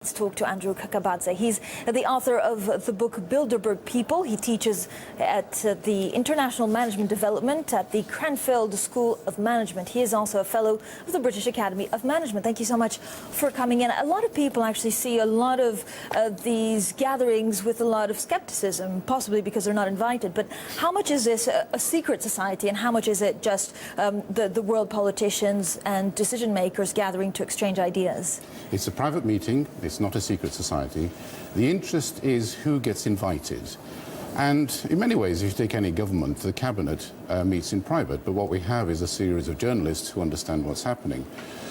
Let's talk to Andrew Kakabadse. He's the author of the book Bilderberg People. He teaches at the International Management Development at the Cranfield School of Management. He is also a fellow of the British Academy of Management. Thank you so much for coming in. A lot of people actually see a lot of these gatherings with a lot of skepticism, possibly because they're not invited. But how much is this a secret society, and how much is it just the world politicians and decision makers gathering to exchange ideas? It's a private meeting. It's not a secret society. The interest is who gets invited. And in many ways, if you take any government, the cabinet meets in private. But what we have is a series of journalists who understand what's happening.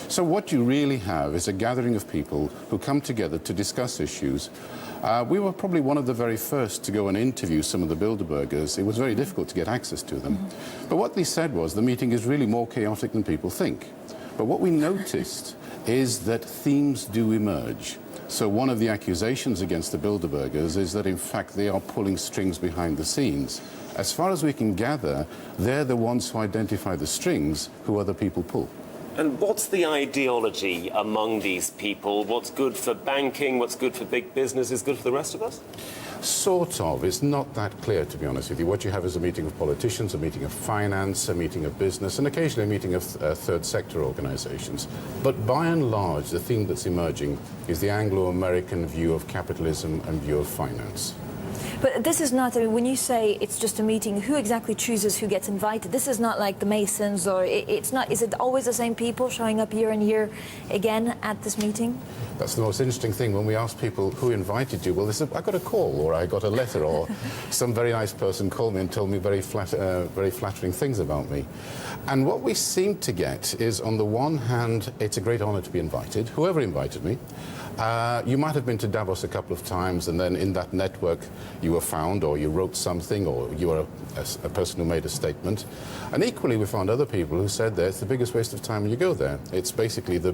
So what you really have is a gathering of people who come together to discuss issues. We were probably one of the very first to go and interview some of the Bilderbergers. It was very difficult to get access to them. But what they said was the meeting is really more chaotic than people think. But what we noticed is that themes do emerge. So one of the accusations against the Bilderbergers is that, in fact, they are pulling strings behind the scenes. As far as we can gather, they're the ones who identify the strings who other people pull. And what's the ideology among these people? What's good for banking, what's good for big business is good for the rest of us? Sort of. It's not that clear, to be honest with you. What you have is a meeting of politicians, a meeting of finance, a meeting of business, and occasionally a meeting of third sector organizations. But by and large, the theme that's emerging is the Anglo-American view of capitalism and view of finance. But this is not, I mean, when you say it's just a meeting, who exactly chooses who gets invited? This is not like the Masons, or it's not, is it always the same people showing up year and year again at this meeting? That's the most interesting thing. When we ask people who invited you, well, they said, I got a call, or I got a letter, or some very nice person called me and told me very flattering things about me. And what we seem to get is, on the one hand, it's a great honor to be invited, whoever invited me. You might have been to Davos a couple of times, and then in that network you were found, or you wrote something, or you were a person who made a statement. And equally, we found other people who said that it's the biggest waste of time when you go there. It's basically the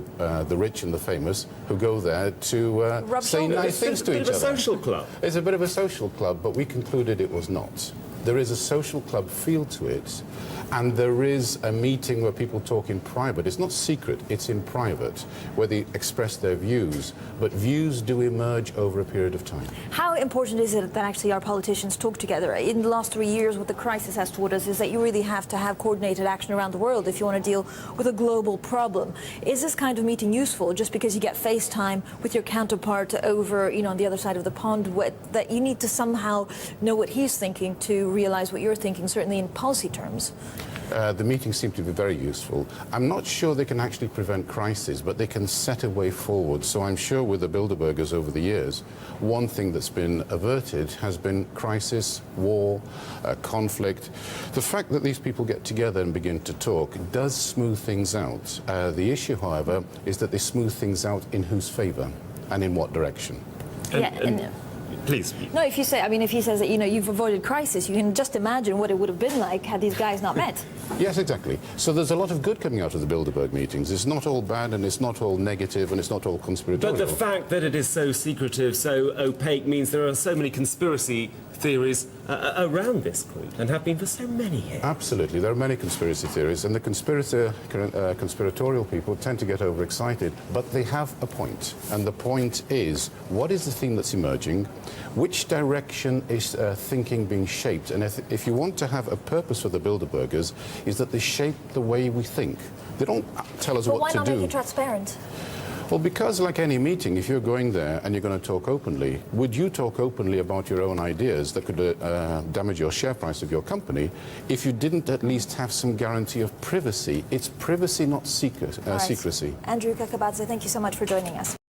rich and the famous who go there to say nice things to each other. It's a bit of a social club. It's a bit of a social club, but we concluded it was not. There is a social club feel to it, and there is a meeting where people talk in private. It's not secret, it's in private, where they express their views, but views do emerge over a period of time. How important is it that actually our politicians talk together? In the last 3 years, what the crisis has taught us is that you really have to have coordinated action around the world if you want to deal with a global problem. Is this kind of meeting useful just because you get FaceTime with your counterpart over, on the other side of the pond, that you need to somehow know what he's thinking to realize what you're thinking, certainly in policy terms? The meetings seem to be very useful. I'm not sure they can actually prevent crises, but they can set a way forward. So I'm sure with the Bilderbergers over the years, one thing that's been averted has been crisis, war, conflict. The fact that these people get together and begin to talk does smooth things out. The issue, however, is that they smooth things out in whose favor and in what direction. Please. No, if you say, if he says that, you've avoided crisis, you can just imagine what it would have been like had these guys not met. Yes, exactly. So there's a lot of good coming out of the Bilderberg meetings. It's not all bad, and it's not all negative, and it's not all conspiratorial. But the fact that it is so secretive, so opaque, means there are so many conspiracy theories around this group, and have been for so many years. Absolutely. There are many conspiracy theories, and the conspiratorial people tend to get overexcited, but they have a point. And the point is, what is the theme that's emerging? Which direction is thinking being shaped? And if you want to have a purpose for the Bilderbergers, is that they shape the way we think. They don't tell us what to do. But why not make it transparent? Well, because like any meeting, if you're going there and you're going to talk openly, would you talk openly about your own ideas that could damage your share price of your company if you didn't at least have some guarantee of privacy? It's privacy, not secrecy. Andrew Kakabadse, thank you so much for joining us.